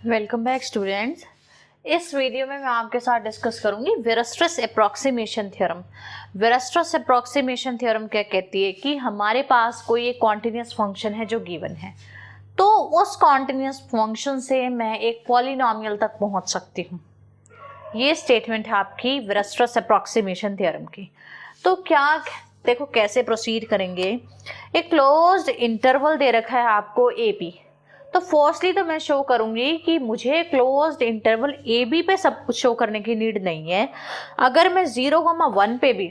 Welcome back students. इस video में मैं आपके साथ डिस्कस करूंगी वेरस्ट्रस अप्रॉक्सीमेशन थ्योरम। वेरस्ट्रस अप्रॉक्सीमेशन थ्योरम क्या कहती है कि हमारे पास कोई एक कॉन्टिन्यूस फंक्शन है जो गिवन है, तो उस कॉन्टिन्यूस फंक्शन से मैं एक पॉलिनोमियल तक पहुंच सकती हूँ। ये स्टेटमेंट है आपकी वेरस्ट्रस अप्रॉक्सीमेशन थ्योरम की। तो क्या देखो कैसे प्रोसीड करेंगे। एक क्लोज्ड इंटरवल दे रखा है आपको ए बी, तो फर्स्टली तो मैं शो करूंगी कि मुझे क्लोज्ड इंटरवल ए बी पे सब कुछ शो करने की नीड नहीं है। अगर मैं 0,1 पे भी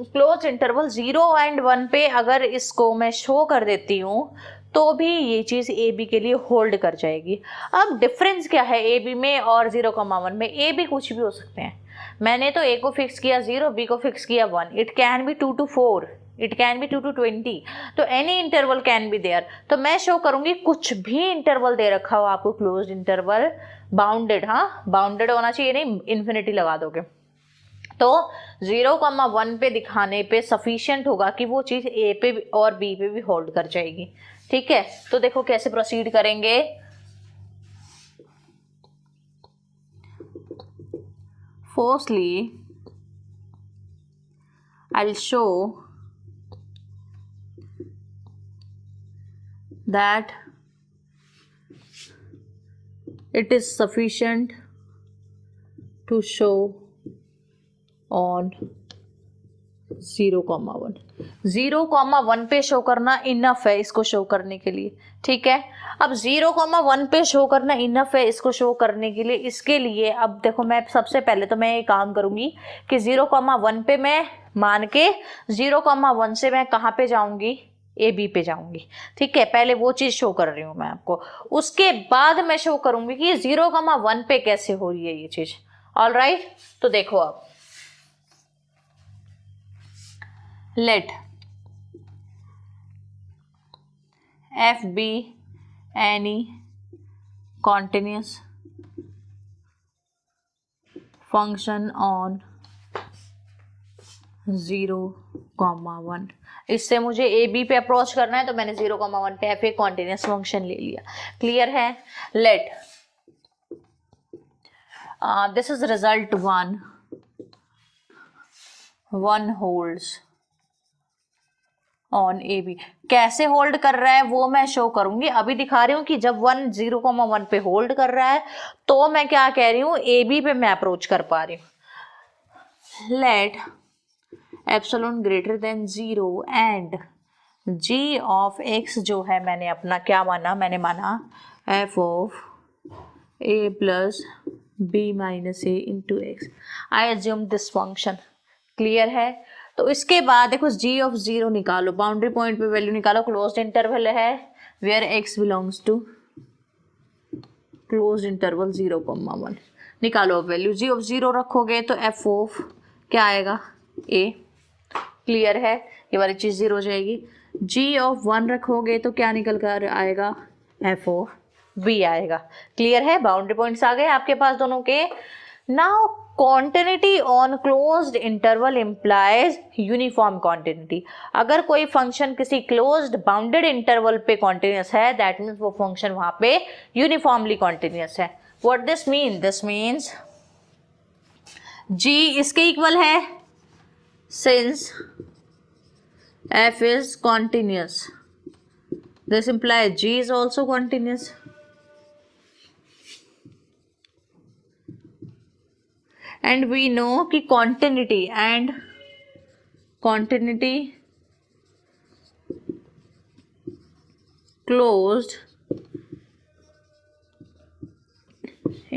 क्लोज इंटरवल 0 एंड 1 पे अगर इसको मैं शो कर देती हूँ तो भी ये चीज ए बी के लिए होल्ड कर जाएगी। अब डिफरेंस क्या है ए बी में और 0,1 में? ए बी कुछ भी हो सकते हैं। मैंने तो ए को फिक्स किया 0, बी को फिक्स किया 1। It can be 2 to 4, it can be 2 to 20, तो any interval can be there. तो मैं शो करूंगी कुछ भी इंटरवल दे रखा हो आपको, क्लोज्ड इंटरवल बाउंडेड, हाँ बाउंडेड होना चाहिए, नहीं इन्फिनिटी लगा दोगे तो 0,1 पे दिखाने पे सफिशिएंट होगा कि वो चीज ए पे और बी पे भी होल्ड कर जाएगी। ठीक है, तो देखो कैसे प्रोसीड करेंगे। Firstly I'll show that it is sufficient to show on 0,1। 0,1 पे शो करना इनफ है इसको शो करने के लिए। ठीक है, अब 0,1 पे शो करना इनफ है इसको शो करने के लिए। इसके लिए अब देखो मैं सबसे पहले तो मैं ये काम करूंगी कि 0,1 पे मैं मान के 0,1 से मैं कहाँ पे जाऊंगी, ए बी पे जाऊंगी। ठीक है, पहले वो चीज शो कर रही हूँ मैं आपको, उसके बाद मैं शो करूंगी कि 0,1 पे कैसे हो रही है ये चीज। ऑलराइट, तो देखो अब let f be any continuous function on 0,1। इससे मुझे ए बी पे अप्रोच करना है, तो मैंने 0,1 पे एफ ए कॉन्टिन्यूस फंक्शन ले लिया। क्लियर है? Let this is result 1 holds on a b. कैसे होल्ड कर रहा है वो मैं शो करूंगी। अभी दिखा रही हूँ कि जब 0,1 पे होल्ड कर रहा है तो मैं क्या कह रही हूँ, ए बी पे मैं अप्रोच कर पा रही हूँ। Let epsilon greater than 0 and g of x जो है मैंने अपना क्या माना, मैंने माना f of a plus b minus a into x. I assume this function. Clear है? तो इसके बाद देखो जी ऑफ 0 निकालो, बाउंड्री पॉइंट पे वैल्यू निकालो। क्लोज्ड इंटरवल है where x belongs to closed interval 0,1। निकालो अब वैल्यू। जी ऑफ 0 रखोगे तो एफ ऑफ क्या आएगा, ए। क्लियर है? ये वाली चीज 0 हो जाएगी। जी ऑफ 1 रखोगे तो क्या निकल कर आएगा, एफ ऑफ बी आएगा। क्लियर है? बाउंड्री पॉइंट्स आ गए आपके पास दोनों के। Now continuity on closed interval implies uniform continuity. अगर कोई फंक्शन किसी क्लोज्ड बाउंडेड इंटरवल पे कॉन्टिन्यूस है, दैट मीन्स वो फंक्शन वहां पे यूनिफॉर्मली कॉन्टिन्यूस है। What this mean? This means जी इसके इक्वल है since f is continuous, this implies g is also continuous। and we know कि continuity and continuity closed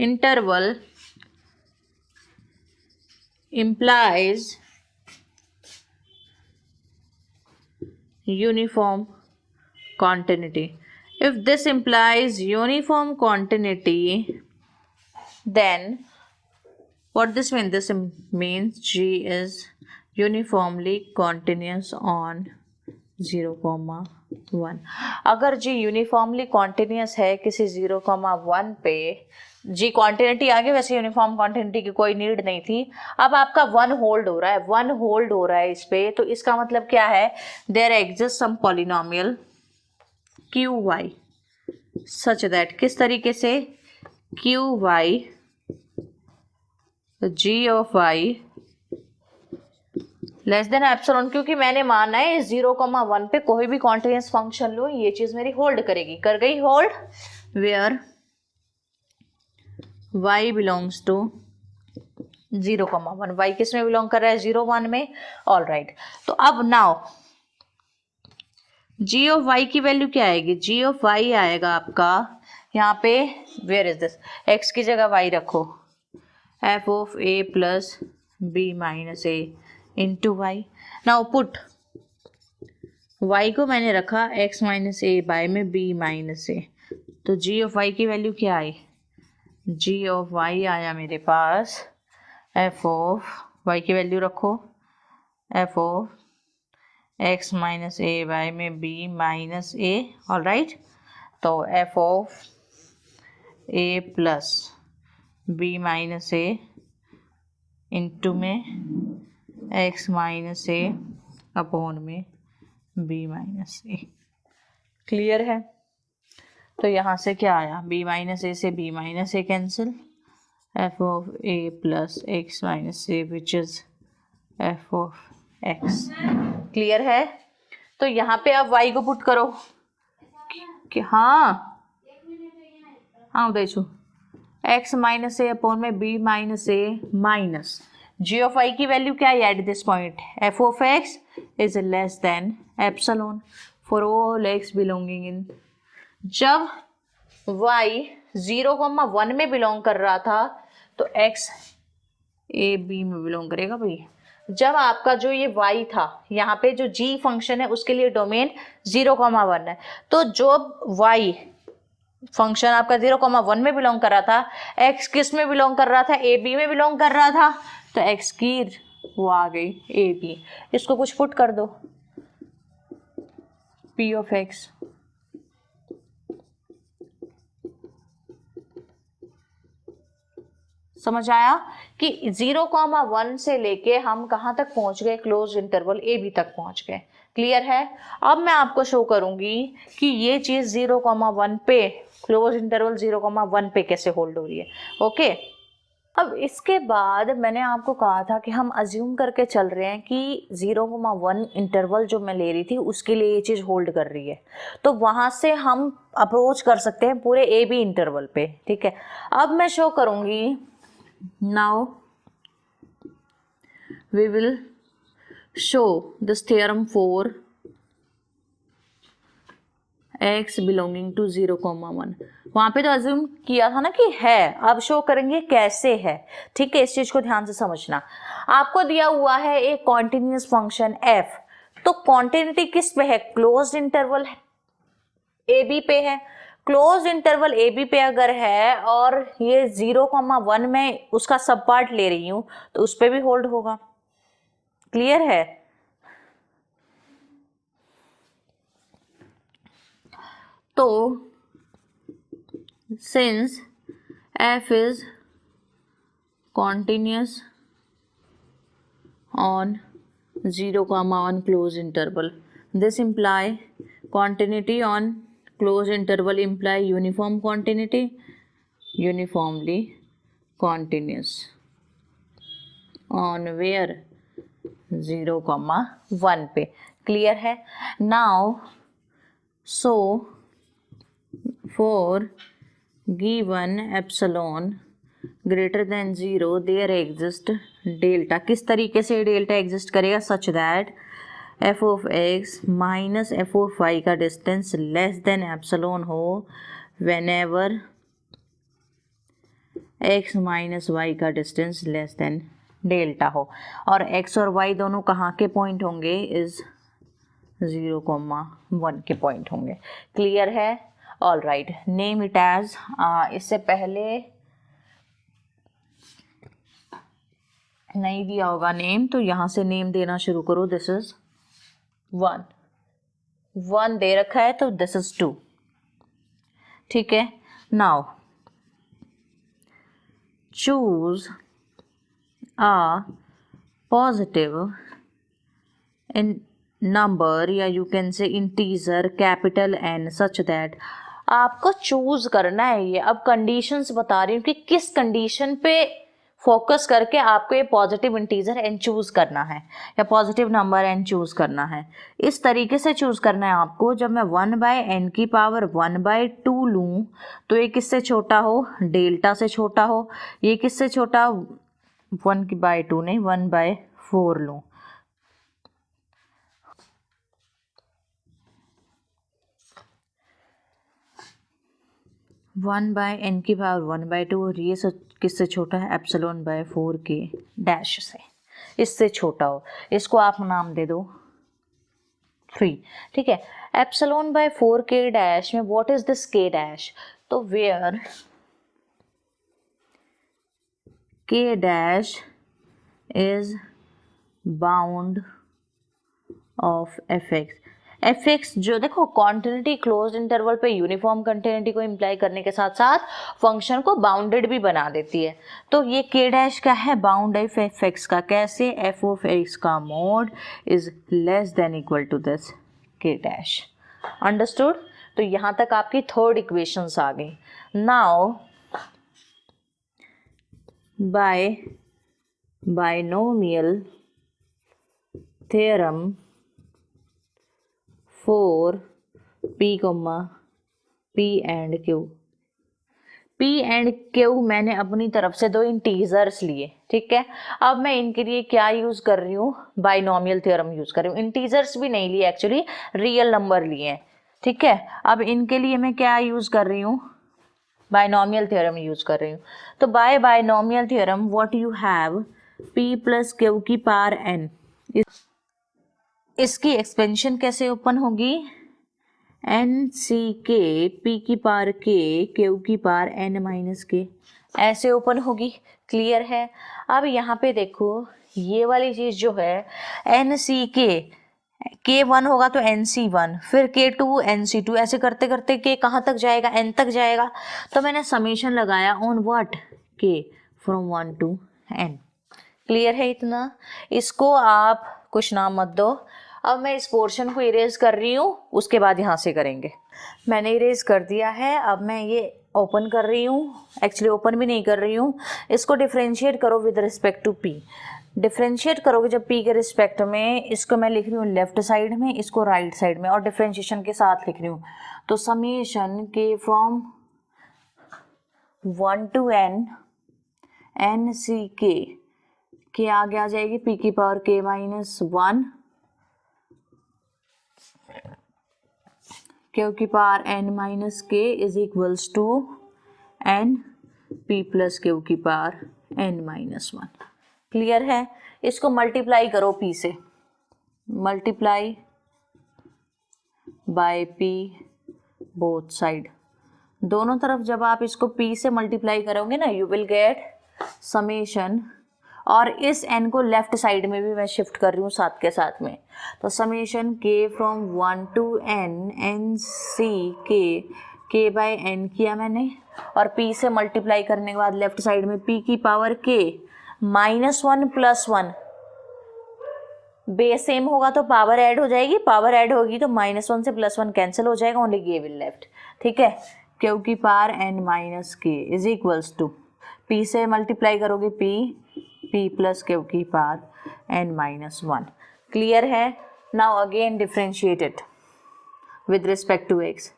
interval implies uniform continuity। if this implies uniform continuity, then what this means? This means G is uniformly continuous on 0,1। अगर G uniformly continuous है किसी 0,1 पे, जी continuity आगे, वैसे uniform continuity की कोई need नहीं थी। अब आपका 1 होल्ड हो रहा है, 1 होल्ड हो रहा है इस पे, तो इसका मतलब क्या है, there exist some polynomial q y such that, किस तरीके से, q y g of y less than epsilon, क्योंकि मैंने माना है 0,1 पे कोई भी कॉन्टिन्यूस फंक्शन लो ये चीज मेरी होल्ड करेगी, कर गई hold, where y belongs to 0,1, y किस में बिलोंग कर रहा है, 0,1 में, ऑल राइट। तो अब नाउ g ऑफ y की वैल्यू क्या आएगी, g ऑफ y आएगा आपका यहाँ पे, वेयर इज दिस, x की जगह y रखो, f of a plus b minus a into y. Now put y को मैंने रखा x माइनस ए बाय में b माइनस ए, तो g ऑफ y की वैल्यू क्या आई, g ऑफ y आया मेरे पास f ऑफ y की वैल्यू रखो, f of x minus a by में b minus a, all right. तो f of a plus b minus a into में x माइनस ए अपॉन में b माइनस ए, clear है। तो यहाँ से क्या आया, b माइनस ए से b minus A cancel, f of a plus x minus A which is f of x, clear है। तो यहाँ पे आप y को पुट करो कि हाँ देखो x माइनस ए अपॉन में b minus a minus g of y की वैल्यू क्या है at this point, f of x is less than epsilon for all x belonging in, जब y 0,1 में बिलोंग कर रहा था तो x a b में बिलोंग करेगा भाई। जब आपका जो ये y था यहाँ पे जो g फंक्शन है उसके लिए डोमेन 0,1 है, तो जो y फंक्शन आपका 0,1 में बिलोंग कर रहा था, x किस में बिलोंग कर रहा था, ए बी में बिलोंग कर रहा था, तो x की वो आ गई ए बी, इसको कुछ पुट कर दो p ऑफ x, समझ आया कि 0,1 से लेके हम कहाँ तक पहुंच गए, क्लोज इंटरवल ए बी तक पहुंच गए, क्लियर है। अब मैं आपको शो करूंगी कि ये चीज 0,1 पे, क्लोज इंटरवल 0,1 पे कैसे होल्ड हो रही है, ओके। अब इसके बाद मैंने आपको कहा था कि हम अज्यूम करके चल रहे हैं कि 0,1 इंटरवल जो मैं ले रही थी उसके लिए ये चीज़ होल्ड कर रही है, तो वहाँ से हम अप्रोच कर सकते हैं पूरे ए बी इंटरवल पे, ठीक है। अब मैं शो करूँगी, now we will show this theorem for x belonging to 0,1, वहां पे तो अज्यूम किया था ना कि है, अब शो करेंगे कैसे है, ठीक है। इस चीज को ध्यान से समझना, आपको दिया हुआ है एक कॉन्टिन्यूस फंक्शन f, तो कॉन्टिन्यूटी किस पे है, क्लोज्ड इंटरवल ए बी पे है, क्लोज इंटरवल ए बी पे अगर है और ये 0,1 में उसका सब पार्ट ले रही हूं तो उस पे भी होल्ड होगा, क्लियर है। तो since f is continuous on 0,1 close interval, this imply continuity on close interval imply uniform continuity, uniformly continuous on where 0,1 पे, क्लियर है। Now so for given epsilon greater than 0 there exist delta, किस तरीके से delta exist करेगा, such that f of x minus f of y का distance less than epsilon हो whenever x minus y का distance less than delta हो, और x और y दोनों कहाँ के पॉइंट होंगे, इज 0,1 के पॉइंट होंगे, क्लियर है, all right. Name it as, इससे पहले नहीं दिया होगा नेम तो यहाँ से नेम देना शुरू करो, दिस इज 1 दे रखा है तो दिस इज 2, ठीक है। Now choose a positive in number या you can say integer capital N such that आपको चूज करना है ये। अब कंडीशंस बता रही हूँ कि किस कंडीशन पे फोकस करके आपको ये पॉजिटिव इंटीजर एन चूज करना है या पॉजिटिव नंबर एन चूज करना है। इस तरीके से चूज करना है आपको, जब मैं 1/n⁻1/2 लूँ तो ये किससे छोटा हो, डेल्टा से छोटा हो। ये किससे छोटा, 1/2 नहीं 1/4 लूँ। वन बाय एन की पावर 1/2 और ये किससे छोटा है, ε/4 के डैश से, इससे छोटा हो। इसको आप नाम दे दो 3, ठीक है। ε/4 के डैश में what is this k dash, तो वेयर के dash is bound of F x जो देखो कॉन्टिन्यूटी क्लोज्ड इंटरवल पे यूनिफॉर्म कंटिन्यूटी को इम्प्लाई करने के साथ साथ फंक्शन को बाउंडेड भी बना देती है। तो ये के डैश क्या है, बाउंड एफ एक्स का। कैसे, एफ ऑफ एक्स का mod is less than equal to this k dash. Understood. तो यहाँ तक आपकी थर्ड इक्वेशंस आ गई। Now binomial theorem for P, P and Q। P and Q मैंने अपनी तरफ से 2 इंटीजर्स लिए, ठीक है। अब मैं इनके लिए क्या यूज कर रही हूँ, बाइनोमियल थ्योरम यूज कर रही हूँ। इंटीजर्स भी नहीं लिए, एक्चुअली रियल नंबर लिए हैं, ठीक है। अब इनके लिए मैं क्या यूज कर रही हूँ, बाइनोमियल थ्योरम यूज कर रही हूँ। तो by binomial theorem what you have, P + Q की पावर n। इसकी एक्सपेंशन कैसे ओपन होगी, एन सी के पी की पावर के क्यू की पावर n-k, ऐसे ओपन होगी। क्लियर है। अब यहाँ पे देखो ये वाली चीज जो है एन सी के 1 होगा तो NC1, फिर K2 NC2, ऐसे करते करते के कहाँ तक जाएगा, n तक जाएगा। तो मैंने समेशन लगाया ऑन व्हाट, के फ्रॉम 1 to n। क्लियर है इतना। इसको आप कुछ नाम मत दो। अब मैं इस पोर्शन को इरेज कर रही हूँ, उसके बाद यहाँ से करेंगे। मैंने इरेज कर दिया है। अब मैं ये ओपन कर रही हूँ, एक्चुअली ओपन भी नहीं कर रही हूँ। इसको डिफ्रेंशिएट करो with respect to p। Differentiate करोगे जब p के रिस्पेक्ट में, इसको मैं लिख रही हूँ लेफ्ट साइड में, इसको राइट साइड में, और डिफ्रेंशिएशन के साथ लिख रही हूँ। तो समेशन के फ्रॉम 1 to n सी के आगे आ जाएगी p की पावर k-1, क्यू की power n-k is equals to n p + q की पावर n-1। क्लियर है। इसको मल्टीप्लाई करो p से, multiply by p both side, दोनों तरफ जब आप इसको p से मल्टीप्लाई करोगे ना, यू विल गेट समेशन, और इस n को लेफ्ट साइड में भी मैं शिफ्ट कर रही हूँ साथ के साथ में। तो summation k from 1 to n सी के बाय n किया मैंने, और p से मल्टीप्लाई करने के बाद लेफ्ट साइड में p की पावर k -1 + 1, बेस सेम होगा तो पावर ऐड हो जाएगी, पावर ऐड होगी तो -1 से +1 कैंसिल हो जाएगा, ओनली k विल लेफ्ट, ठीक है। क्यू की power n-k is equals to, p से मल्टीप्लाई करोगे p + क्यू की पावर n-1। क्लियर है। Now again differentiate it with respect to x,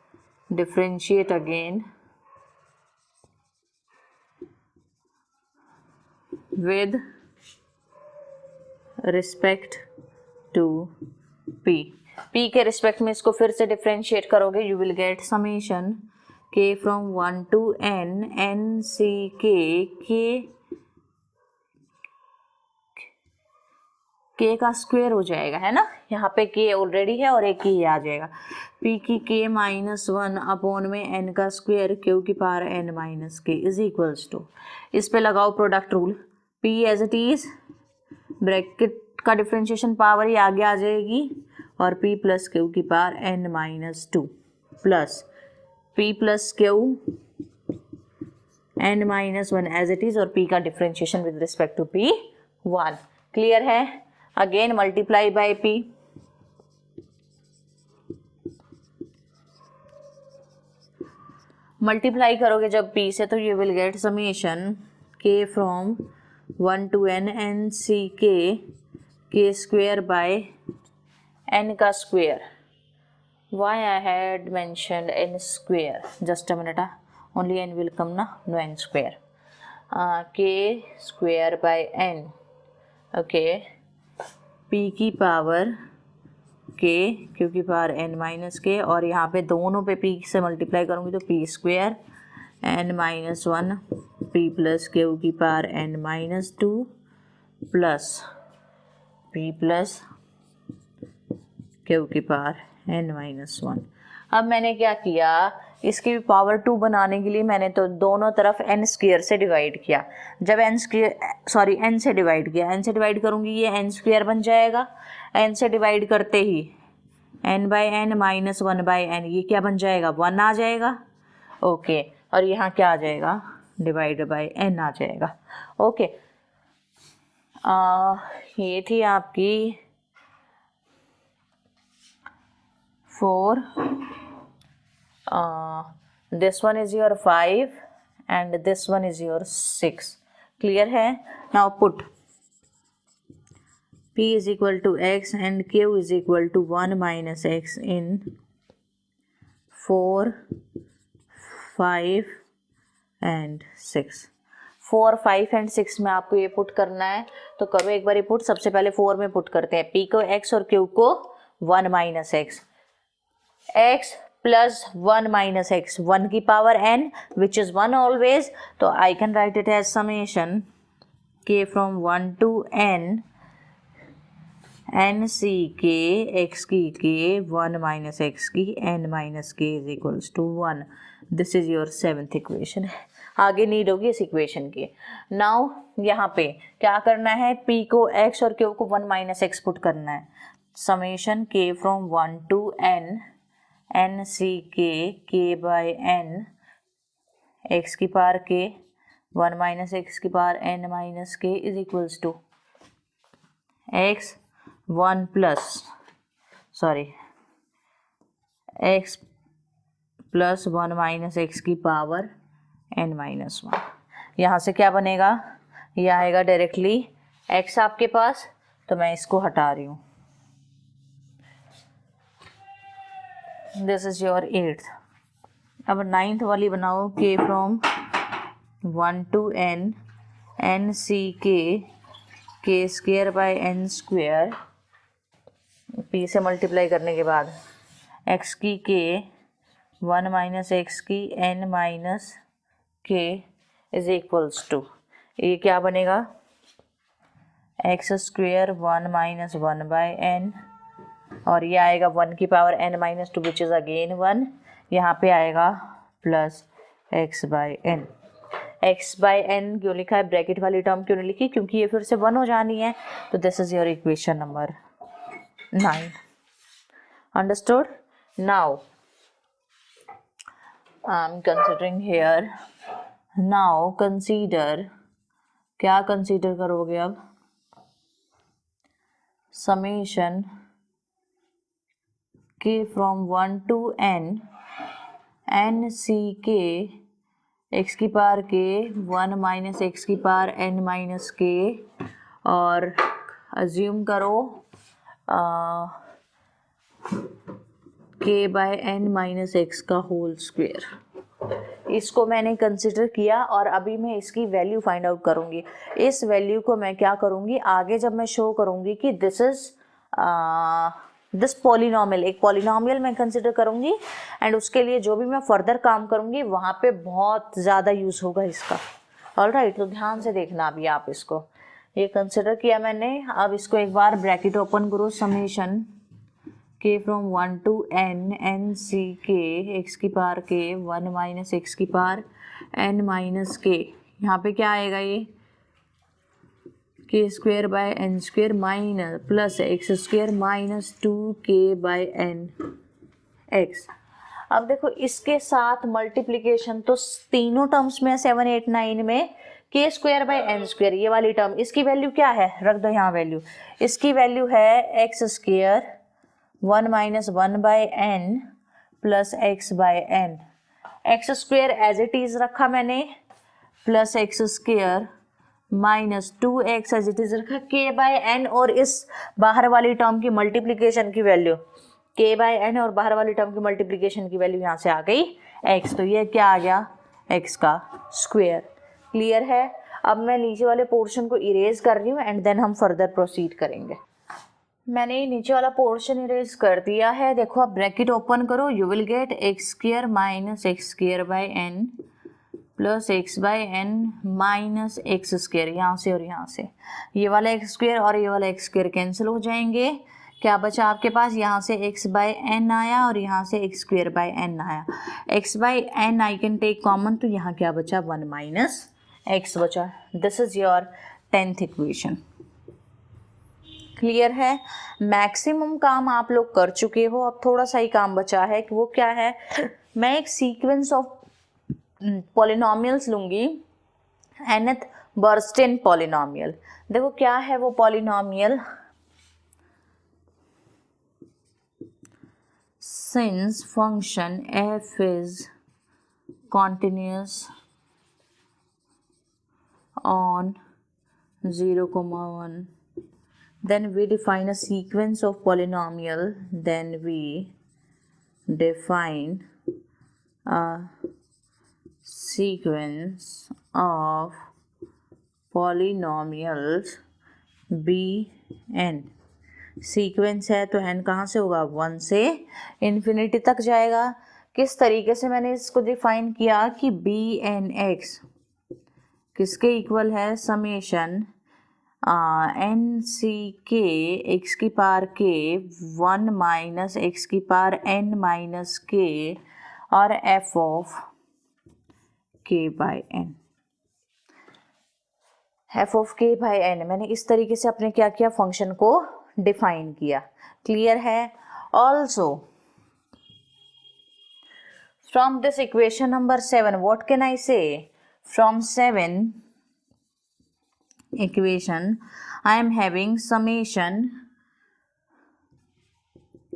differentiate again with respect to p। p के respect में इसको फिर से डिफ्रेंशिएट करोगे, you will get summation k from 1 to n C k का square हो जाएगा, है ना। यहाँ पे k ऑलरेडी है और एक ही आ जाएगा, p की k-1 अपॉन में n का स्क्वायर क्यू की power n-k is equals to, इस पे लगाओ product rule, p as it is, bracket का डिफ्रेंशिएशन पावर ही आगे आ जाएगी, और p + क्यू की power n-2 plus p + q n-1 as it is, और p का differentiation with respect to p 1। Clear है। Again multiply by p, multiply करोगे जब p से तो you will get summation k from 1 to n n c k square by n का square. Why I had mentioned n square? Just a minute. Only n will come na, no n square. K square by n. Okay. p की power k, q की power n minus k, और यहाँ पे दोनों पे p से multiply करूँगी तो p square n minus 1 p plus q की power n minus 2 plus p plus q की पावर n माइनस 1. अब मैंने क्या किया, इसकी पावर 2 बनाने के लिए मैंने तो दोनों तरफ n स्क्वेयर से डिवाइड किया. जब n से डिवाइड किया, n से डिवाइड करूँगी ये n स्क्वेयर बन जाएगा. n से डिवाइड करते ही n by n minus 1 by n, ये क्या बन जाएगा, 1 आ जाएगा. ओके, और यहाँ क्या आ जाएगा, डिवाइड बाई n आ जाएगा. ओके, ये थी आपकी 4. This one is your 5 and this one is your 6. Clear है? Now put p is equal to x and q is equal to 1 minus x in 4, 5 and 6. 4, 5 and 6 में आपको ये put करना है, तो करो एक बार ये पुट. सबसे पहले 4 में पुट करते हैं, p को x और q को 1 minus x. x plus 1 minus x, 1 की power n which is 1 always, तो I can write it as summation k from 1 to n n c k x की k 1 माइनस एक्स की n minus k is equals to 1. This is your 7th equation. आगे need होगी इस equation की. Now यहाँ पे क्या करना है, p को x और q को 1 माइनस एक्स पुट करना है. Summation k from 1 to n n c k by n x की पावर k 1 माइनस एक्स की power n minus k is equals to x 1 plus x plus 1 minus x की power n minus 1. यहाँ से क्या बनेगा, ये आएगा directly x आपके पास, तो मैं इसको हटा रही हूँ. This is your 8th. अब 9th वाली बनाओ, k from 1 to n n c k square by n square, p से मल्टीप्लाई करने के बाद x की k 1 माइनस एक्स की n minus k is equals to, ये क्या बनेगा, x square 1 minus 1 by n, और ये आएगा 1 की power n minus 2 which is again 1. यहाँ पे आएगा plus x by n. x by n क्यों लिखा है, ब्रैकेट वाली टर्म क्यों नहीं लिखी, क्योंकि ये फिर से 1 हो जानी है. तो this is your equation number 9. Understood? Now I am considering here. Now consider, क्या कंसीडर करोगे अब, summation k from 1 to n n c k x की पावर k 1 माइनस एक्स की पावर n माइनस k, और assume करो k by n minus x का whole square. इसको मैंने कंसिडर किया और अभी मैं इसकी वैल्यू फाइंड आउट करूँगी. इस वैल्यू को मैं क्या करूँगी, आगे जब मैं शो करूँगी कि दिस इज दिस पॉलिनॉमियल, एक पॉलिनॉमियल मैं कंसिडर करूँगी, एंड उसके लिए जो भी मैं फर्दर काम करूँगी वहाँ पे बहुत ज़्यादा यूज़ होगा इसका. ऑलराइट, तो ध्यान से देखना अभी आप इसको. ये कंसिडर किया मैंने. अब इसको एक बार ब्रैकेट ओपन करो, summation k from 1 to n n c k x की पावर k 1 माइनस एक्स की पावर n माइनस k. यहाँ पे क्या आएगा, ये k square by n square minus plus x square minus 2k by n x. अब देखो इसके साथ मल्टीप्लिकेशन तो तीनों टर्म्स में 7, 8, 9 में k square by n square, ये वाली टर्म, इसकी वैल्यू क्या है, रख दो यहाँ वैल्यू. इसकी वैल्यू है x square 1 minus 1 by n plus x by n. X square as it is रखा मैंने, plus x square minus 2x as it is रखा, k बाय एन और इस बाहर वाली टर्म की मल्टीप्लीकेशन की वैल्यू, k बाय एन और बाहर वाली टर्म की मल्टीप्लीकेशन की वैल्यू यहाँ से आ गई x, तो ये क्या आ गया x का स्क्वेयर। क्लियर है। अब मैं नीचे वाले पोर्शन को इरेज कर रही हूँ एंड देन हम फर्दर प्रोसीड करेंगे। मैंने नीचे वाला पोर्शन इरेज कर दिया है। देखो अब ब्रैकेट ओपन करो, you will get x square minus x square by n plus x by n minus x square, यहाँ से और यहाँ से ये वाला एक्स स्क्वेयर और ये वाला एक्स स्क्वेयर कैंसिल हो जाएंगे। क्या बचा आपके पास, यहाँ से एक्स बाय एन आया और यहाँ से एक्स स्क्वेयर बाय एन आया। X by n I can take common, तो यहाँ क्या बचा 1 माइनस एक्स बचा। This is your 10th equation. Clear है। मैक्सिमम काम आप लोग कर चुके हो, अब थोड़ा सा ही काम बचा है कि वो क्या है, मैं एक सीक्वेंस ऑफ पॉलिनोमियल्स लूंगी, nth बर्स्टेन पॉलिनोमियल। देखो क्या है वो polynomial, since function f is continuous on 0, 1, then we define a sequence of polynomial, then we define a sequence of polynomials bn। Sequence है तो n कहाँ से होगा, 1 से इन्फिनिटी तक जाएगा। किस तरीके से मैंने इसको डिफाइन किया कि बी एन एक्स किसके इक्वल है, summation N C k x की पावर के 1 माइनस एक्स की पावर एन माइनस के और F of k by N. F of k by N मैंने इस तरीके से अपने क्या किया, फंक्शन को डिफाइन किया। क्लियर है। Also from this equation number 7 what can I say, from 7 equation I am having summation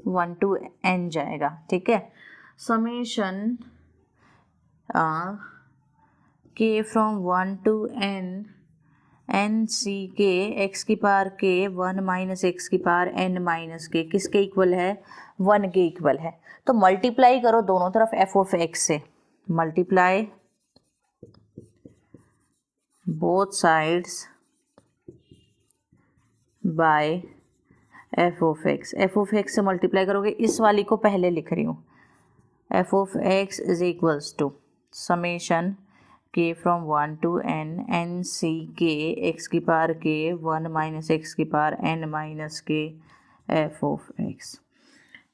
1 to n जाएगा, ठीक है। Summation k from 1 to n n C k x की पावर के 1 माइनस एक्स की power n minus k किसके equal है, 1 के equal है। तो मल्टीप्लाई करो दोनों तरफ एफ ऑफ एक्स से, multiply both sides by f of x. F of x से मल्टीप्लाई करोगे, इस वाली को पहले लिख रही हूँ, f of x is equals to summation k from 1 to n n C k x की पावर के 1 माइनस एक्स की power n minus k f of x.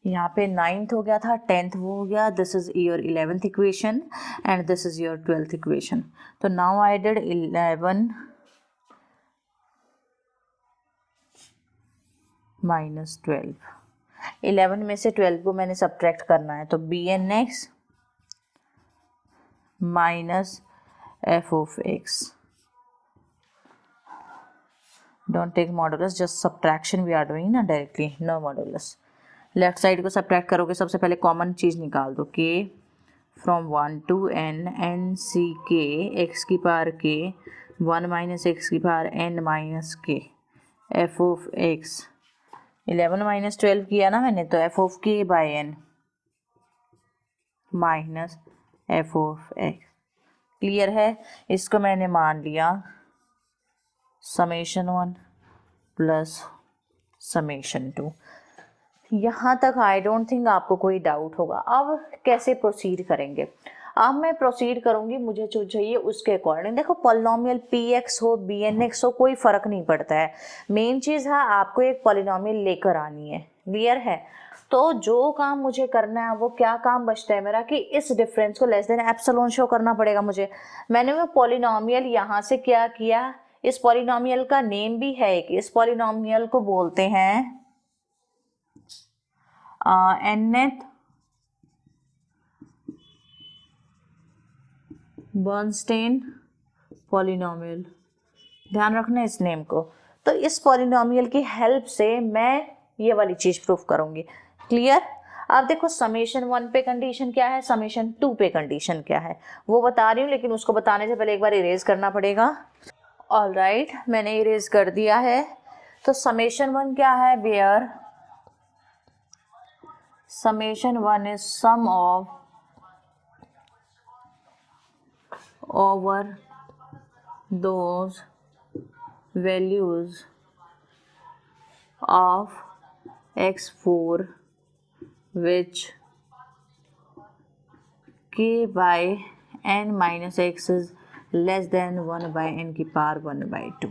यहाँ पे 9th हो गया था, 10th वो हो गया। This is your 11th equation and this is your 12th equation. तो नाउ आई डिड 11 माइनस 12। 11 में से 12 को मैंने सब्ट्रैक्ट करना है, तो b n x minus f of x, don't take modulus, just subtraction we are doing ना directly, no modulus। Left side को सब्ट्रैक्ट करोगे, सबसे पहले कॉमन चीज़ निकाल दो, k from 1 to n n C k x की पावर के 1 माइनस एक्स की power n minus k f of x. 11 minus 12 किया ना मैंने, तो f of k by n minus f of x. Clear है। इसको मैंने मान लिया समेशन 1 प्लस समेशन 2। यहाँ तक आई डोंट थिंक आपको कोई डाउट होगा। अब कैसे प्रोसीड करेंगे, अब मैं प्रोसीड करूँगी, मुझे जो चाहिए उसके अकॉर्डिंग। देखो पॉलिनोमियल पी एक्स हो बी एन एक्स हो कोई फ़र्क नहीं पड़ता है, मेन चीज़ है आपको एक पॉलिनोमियल लेकर आनी है। क्लियर है। तो जो काम मुझे करना है, वो क्या काम बचता है मेरा कि इस डिफरेंस को लेस देन एप्सिलॉन शो करना पड़ेगा मुझे। मैंने वो पॉलिनोमियल यहाँ से क्या किया, इस पॉलिनोमियल का नेम भी है एक, इस पॉलिनोमियल को बोलते हैं nth बर्नस्टेन पॉलिनोमियल। ध्यान रखना इस नेम को। तो इस पॉलिनोमियल की हेल्प से मैं ये वाली चीज़ प्रूफ करूँगी। क्लियर। अब देखो समेशन 1 पे कंडीशन क्या है, समेशन 2 पे कंडीशन क्या है वो बता रही हूँ, लेकिन उसको बताने से पहले एक बार इरेज करना पड़ेगा। ऑलराइट, मैंने इरेज कर दिया है। तो समेशन 1 क्या है, where summation 1 is sum of over those values of x4 which k by n minus x is less than 1 by n की पावर 1/2।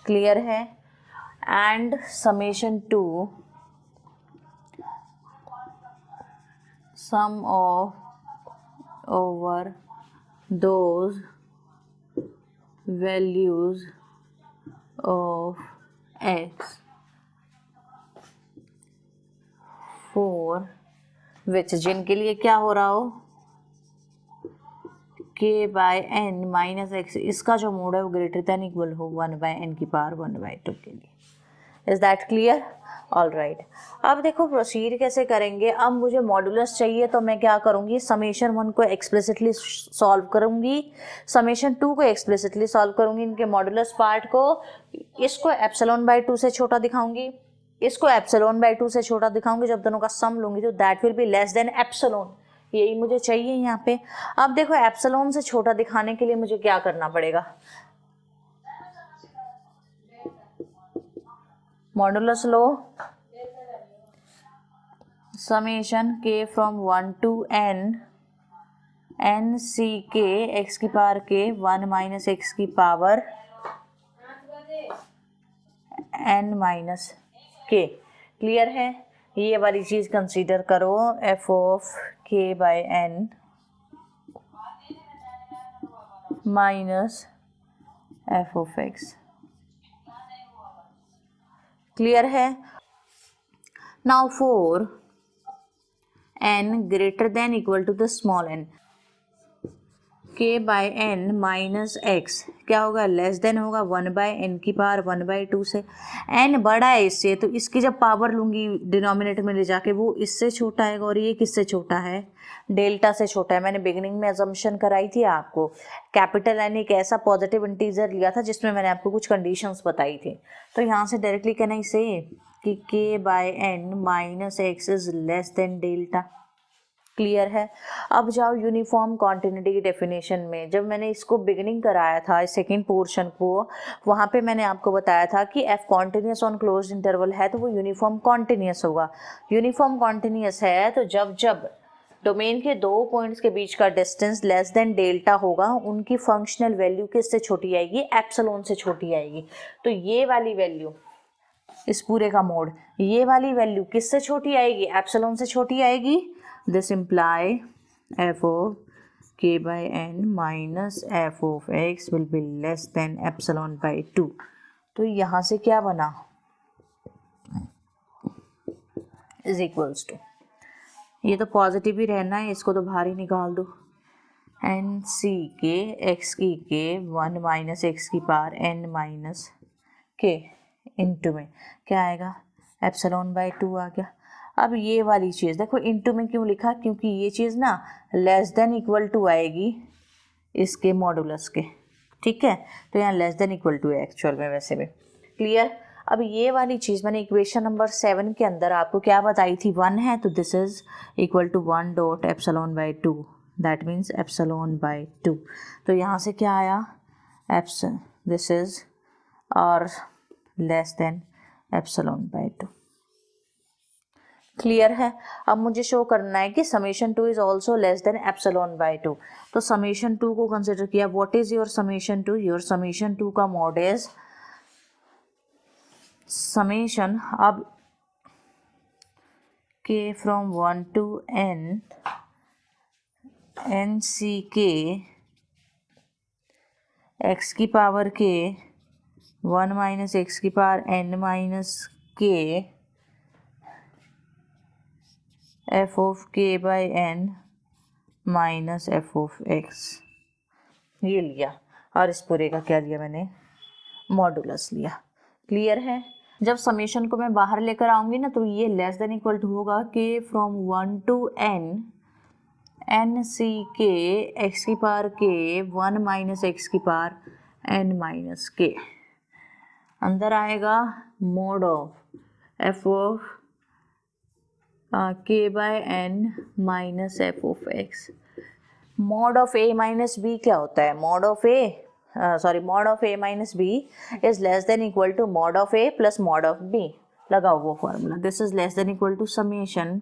क्लियर है। And summation 2 sum of over those values of x 4 which जिनके लिए क्या हो रहा हो k by n minus x, इसका जो मोड है वो ग्रेटर देन इक्वल हो 1 बाय n की पावर 1/2 के लिए। Is that clear? All right. अब देखो प्रोसीड कैसे करेंगे। अब मुझे मॉडुलस चाहिए तो मैं क्या करूँगी, समेशन 1 को एक्सप्लिसिटली सॉल्व करूँगी, समेशन 2 को एक्सप्लिसिटली सॉल्व करूँगी, इनके मॉडुलस पार्ट को, इसको एप्सिलॉन बाय 2 से छोटा दिखाऊंगी, इसको एप्सिलॉन बाय 2 से छोटा दिखाऊंगी। जब दोनों का सम लूंगी तो that will be less than epsilon, यही मुझे चाहिए यहाँ पे। अब देखो एप्सिलॉन से छोटा दिखाने के लिए मुझे क्या करना पड़ेगा, मॉडुलस लो, summation k from 1 to n C k x की पावर k 1 माइनस x की power n minus k। Clear है? ये वाली चीज कंसीडर करो, f of k by n minus f of x। Clear है? Now for n greater than equal to the small n, k by n minus x क्या होगा, less than होगा 1 by n की पावर 1/2 से। n बड़ा है इससे, तो इसकी जब पावर लूंगी डिनोमिनेटर में ले जाके वो इससे छोटा है, और ये किससे छोटा है, डेल्टा से छोटा है। मैंने बिगिनिंग में अजम्पशन कराई थी आपको, कैपिटल n एक ऐसा पॉजिटिव इंटीजर लिया था जिसमें मैंने आपको कुछ कंडीशंस बताई थी। तो यहाँ से डायरेक्टली कहना इसे कि k by n minus x is less than delta. Clear है? अब जाओ यूनिफॉर्म कॉन्टिन्यूटी की डेफिनेशन में। जब मैंने इसको बिगिनिंग कराया था सेकेंड पोर्शन को, वहाँ पे मैंने आपको बताया था कि f continuous on closed interval है तो वो यूनिफॉर्म कॉन्टिन्यूस होगा। यूनिफॉर्म कॉन्टिन्यूस है तो जब जब डोमेन के दो पॉइंट्स के बीच का डिस्टेंस लेस देन डेल्टा होगा, उनकी फंक्शनल वैल्यू किससे छोटी आएगी, एप्सिलॉन से छोटी आएगी। तो ये वाली वैल्यू, इस पूरे का मोड, ये वाली वैल्यू किससे छोटी आएगी, एप्सिलॉन से छोटी आएगी। This imply f of k by n minus f of x will be less than epsilon by 2। तो यहाँ से क्या बना, is equals to, ये तो पॉजिटिव ही रहना है, इसको तो बाहर ही निकाल दो, n c के x की k 1 माइनस एक्स की power n minus k into में क्या आएगा, एप्सिलॉन बाय 2 आ गया। अब ये वाली चीज़ देखो इनटू में क्यों लिखा, क्योंकि ये चीज़ ना लेस देन इक्वल टू आएगी इसके मॉडुलस के, ठीक है। तो यहाँ लेस देन इक्वल टू है एक्चुअल में वैसे भी। क्लियर? अब ये वाली चीज़ मैंने इक्वेशन नंबर 7 के अंदर आपको क्या बताई थी, 1 है तो this is equal to 1 dot epsilon by 2, that means epsilon by 2। तो यहाँ से क्या आया, दिस इज और less than epsilon by 2। Clear है? अब मुझे शो करना है कि summation 2 is also less than epsilon by 2। तो समेशन 2 को कंसिडर किया, what is your summation 2, your summation 2 का मोड इज समेशन, अब k from 1 to n C k x की पावर k 1 माइनस एक्स की power n minus k f of k by n minus f of x, ये लिया और इस पूरे का क्या लिया मैंने, मॉडुलस लिया। क्लियर है? जब समेशन को मैं बाहर लेकर आऊंगी ना तो ये लेस देन इक्वल टू होगा k from 1 to n C k x की पावर k 1 माइनस एक्स की पावर n माइनस k। अंदर आएगा mod of f of k by n minus f of x. Mod of a minus b क्या होता है? Mod of a minus b is less than equal to mod of a plus mod of b। लगाओ वो formula. This is less than equal to summation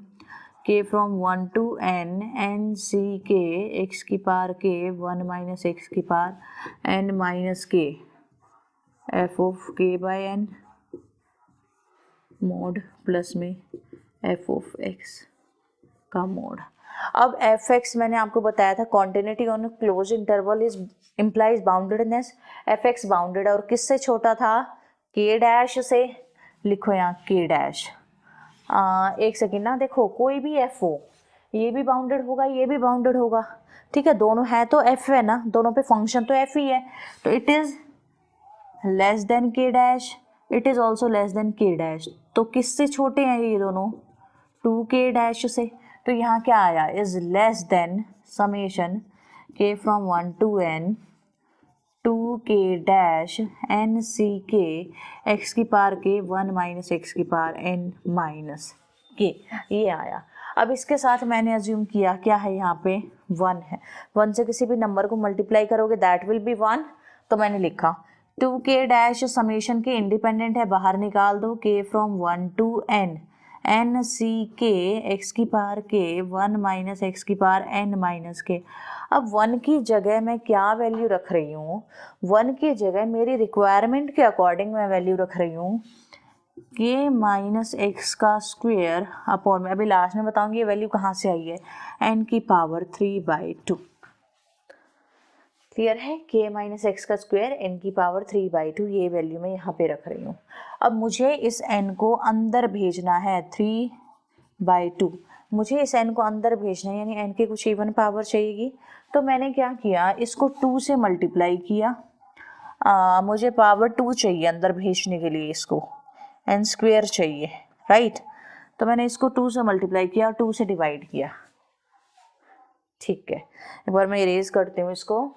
k from 1 to n C k x की power k 1 minus x की power n minus k f of k by n mod plus में f of x का mod. अब f x मैंने आपको बताया था continuity on closed interval is implies boundedness. F x bounded और किससे छोटा था? के डैश से। लिखो यहाँ के डैश। एक सेकेंड ना, देखो कोई भी एफ हो, ये भी बाउंडेड होगा, ये भी बाउंडेड होगा, ठीक है, दोनों है तो एफ है ना, दोनों पे फंक्शन तो एफ ही है, तो इट इज लेस देन के dash, it is also less then के डैश। तो किससे छोटे हैं ये दोनों? 2k डैश से। तो यहाँ क्या आया? Is less then summation k from 1 to n 2k dash n c k x की पावर k 1 माइनस एक्स की पावर n माइनस k। ये आया। अब इसके साथ मैंने अज्यूम किया क्या है, यहाँ पे 1 है। 1 से किसी भी नंबर को मल्टीप्लाई करोगे दैट विल बी 1। तो मैंने लिखा 2k डैश समेशन के इंडिपेंडेंट है, बाहर निकाल दो k from 1 to n C k x की पावर k 1 माइनस एक्स की पावर n माइनस k। अब 1 की जगह मैं क्या वैल्यू रख रही हूँ? 1 की जगह मेरी रिक्वायरमेंट के अकॉर्डिंग मैं वैल्यू रख रही हूँ k माइनस एक्स का स्क्वेयर अपॉन में, अभी लास्ट में बताऊंगी ये वैल्यू कहाँ से आई है, n की पावर 3/2। क्लियर है? k माइनस एक्स का स्क्वायर n की पावर 3/2, ये वैल्यू मैं यहाँ पे रख रही हूँ। अब मुझे इस n को अंदर भेजना है 3/2, मुझे इस n को अंदर भेजना है, यानी n की कुछ इवन पावर चाहिएगी। तो मैंने क्या किया, इसको 2 से मल्टीप्लाई किया। मुझे पावर 2 चाहिए अंदर भेजने के लिए, इसको n स्क्वेयर चाहिए, राइट। तो मैंने इसको 2 से मल्टीप्लाई किया और 2 से डिवाइड किया। ठीक है, एक बार मैं इरेज करती हूँ इसको।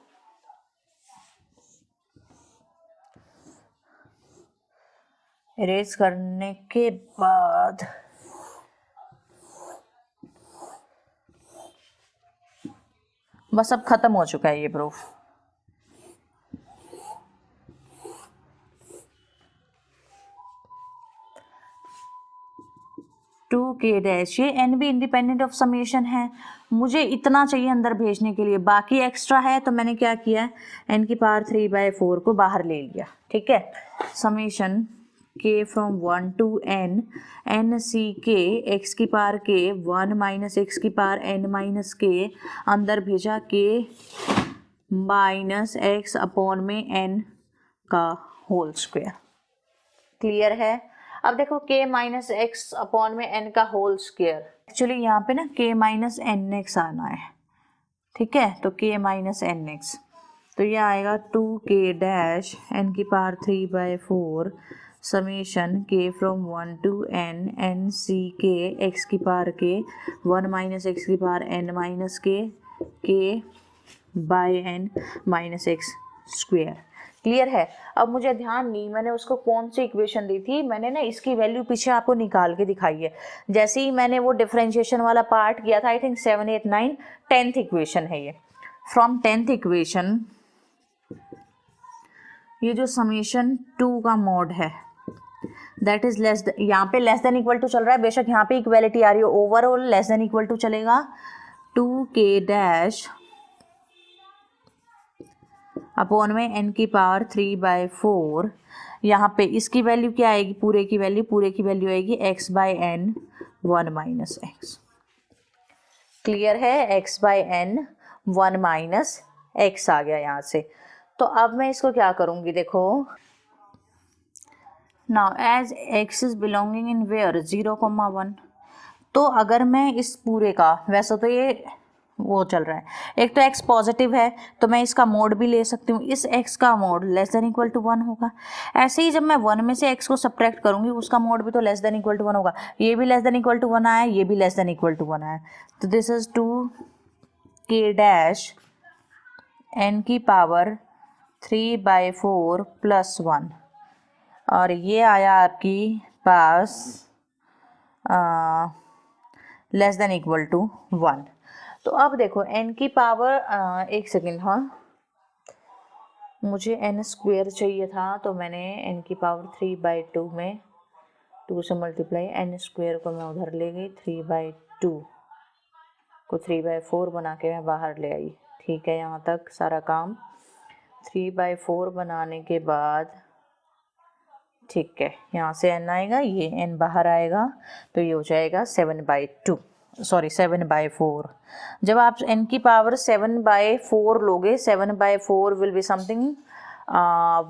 इरेज करने के बाद बस अब खत्म हो चुका है ये प्रूफ। टू के डैश, ये एन भी इंडिपेंडेंट ऑफ समेशन है, मुझे इतना चाहिए अंदर भेजने के लिए, बाकी एक्स्ट्रा है तो मैंने क्या किया, एन की पावर 3/4 को बाहर ले लिया। ठीक है, summation k from 1 to n C k x की पावर k 1 माइनस एक्स की पावर n माइनस k, अंदर भेजा k माइनस एक्स अपॉन में n का होल स्क्वायर। क्लियर है? अब देखो k माइनस एक्स अपॉन में n का होल स्क्वायर, एक्चुअली यहाँ पे ना k माइनस एन एक्स आना है। ठीक है, तो k माइनस एन एक्स, तो ये आएगा 2k डैश n की power 3/4 summation k from 1 to n C k x की पावर k 1 माइनस एक्स की power n minus k by n minus x square. Clear है? अब मुझे ध्यान नहीं, मैंने उसको कौन सी इक्वेशन दी थी, मैंने ना इसकी वैल्यू पीछे आपको निकाल के दिखाई है। जैसे ही मैंने वो डिफरेंशिएशन वाला पार्ट किया था, आई थिंक 7, 8, 9, 10th इक्वेशन है ये। फ्रॉम 10th इक्वेशन ये जो समेशन 2 का मॉड है दैट इज लेस, यहाँ पे लेस देन इक्वल टू चल रहा है, बेशक यहाँ पे इक्वेलिटी आ रही है, overall less than equal to चलेगा। 2k डैश अपॉन में n की पावर 3/4, यहाँ पे इसकी वैल्यू क्या आएगी, पूरे की वैल्यू आएगी x by n 1 minus x. Clear है? x by n 1 minus x आ गया यहाँ से। तो अब मैं इसको क्या करूँगी, देखो now as x is belonging in where 0, 1, तो अगर मैं इस पूरे का, वैसे तो ये वो चल रहा है। एक तो x पॉजिटिव है तो मैं इसका मोड भी ले सकती हूँ, इस x का mod less than equal to 1 होगा। ऐसे ही जब मैं 1 में से x को सब्ट्रैक्ट करूँगी उसका मोड भी तो लेस देन इक्वल टू 1 होगा। ये भी लेस देन इक्वल टू 1 आया, ये भी लेस देन इक्वल टू 1 आया, तो this is 2k dash n की पावर 3/4 प्लस 1, और ये आया आपकी पास लेस देन इक्वल टू 1। तो अब देखो n की पावर एक सेकेंड, हाँ मुझे n स्क्वेयर चाहिए था, तो मैंने n की पावर 3/2 में 2 से मल्टीप्लाई, n स्क्वेयर को मैं उधर ले गई, 3/2 को 3/4 बना के मैं बाहर ले आई। ठीक है, यहाँ तक सारा काम। 3/4 बनाने के बाद ठीक है, यहाँ से n आएगा, ये n बाहर आएगा, तो ये हो जाएगा 7/4। जब आप n की पावर 7/4 लोगे, 7/4 विल बी समथिंग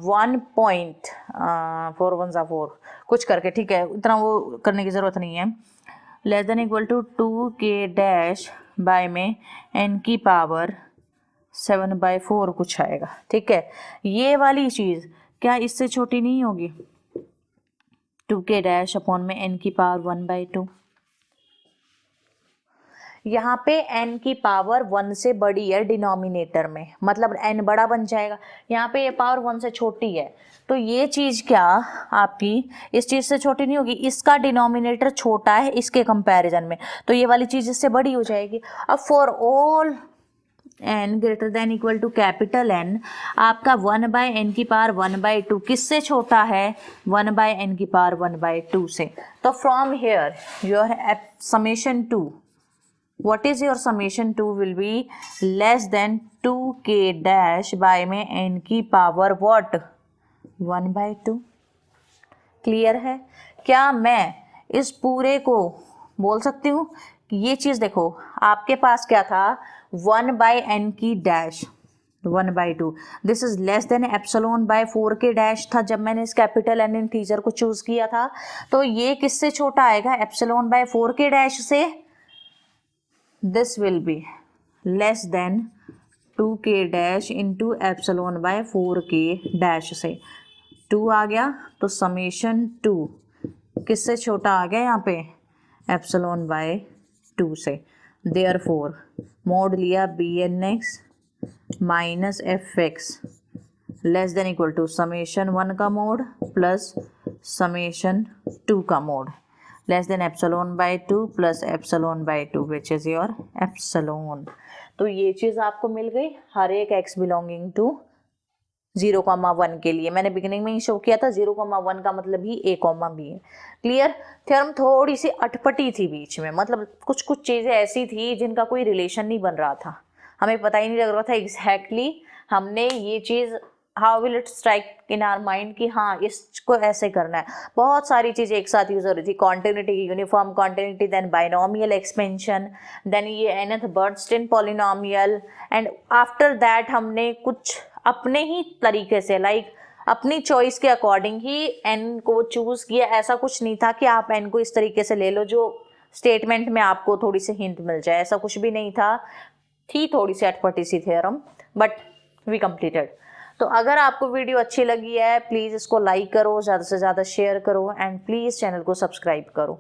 1.4 1 4 कुछ करके, ठीक है, इतना वो करने की ज़रूरत नहीं है। Less than equal to 2k dash by में n की पावर 7/4 कुछ आएगा। ठीक है, ये वाली चीज़ क्या इससे छोटी नहीं होगी? 2k डैश अपॉन में n की पावर 1/2। यहाँ पे n की पावर 1 से बड़ी है डिनोमिनेटर में, मतलब n बड़ा बन जाएगा। यहाँ पे ये पावर 1 से छोटी है, तो ये चीज़ क्या आपकी इस चीज़ से छोटी नहीं होगी, इसका डिनोमिनेटर छोटा है इसके कंपैरिजन में, तो ये वाली चीज़ इससे बड़ी हो जाएगी। अब for all n greater than equal to capital N, आपका 1/n की पावर 1/2 किससे छोटा है? 1/n की पावर 1/2 से। तो from here your summation 2, what is your summation 2 will be less than 2k dash by में n की पावर what 1/2। क्लियर है? क्या मैं इस पूरे को बोल सकती हूँ कि ये चीज़ देखो, आपके पास क्या था 1/n की dash 1/2, this is less than epsilon bye 4k dash था जब मैंने इस कैपिटल N इंटीजर को चूज़ किया था, तो ये किससे छोटा आएगा? एप्सिलॉन बाय 4k डैश से। This will be less than 2k dash into epsilon bye 4k dash से। 2 आ गया तो समेशन 2 किससे छोटा आ गया यहाँ पे? एप्सिलॉन बाय 2 से। देयरफॉर मोड लिया bnx minus fx less than equal to summation 1 का मोड प्लस समेशन 2 का mod, less than epsilon by 2 plus epsilon by 2 which is your epsilon. तो ये चीज़ आपको मिल गई हर एक x बिलोंगिंग टू 0,1 के लिए। मैंने बिगिनिंग में ही शो किया था 0,1 का मतलब ही a, b है। क्लियर? थ्योरम थोड़ी सी अटपटी थी बीच में, मतलब कुछ कुछ चीज़ें ऐसी थी जिनका कोई रिलेशन नहीं बन रहा था, हमें पता ही नहीं लग रहा था एग्जैक्टली हमने ये चीज़ how will it strike in our mind कि हाँ इसको ऐसे करना है। बहुत सारी चीज़ें एक साथ यूज हो रही थी, continuity, uniform continuity, then binomial expansion, then ये nth Bernstein polynomial, and after that हमने कुछ अपने ही तरीके से अपनी चॉइस के अकॉर्डिंग ही n को चूज़ किया। ऐसा कुछ नहीं था कि आप n को इस तरीके से ले लो जो स्टेटमेंट में आपको थोड़ी सी हिंट मिल जाए, ऐसा कुछ भी नहीं था। थी थोड़ी सी अटपटी सी थ्योरम, बट वी कंप्लीटेड। तो अगर आपको वीडियो अच्छी लगी है प्लीज़ इसको लाइक करो, ज़्यादा से ज़्यादा शेयर करो, एंड प्लीज़ चैनल को सब्सक्राइब करो।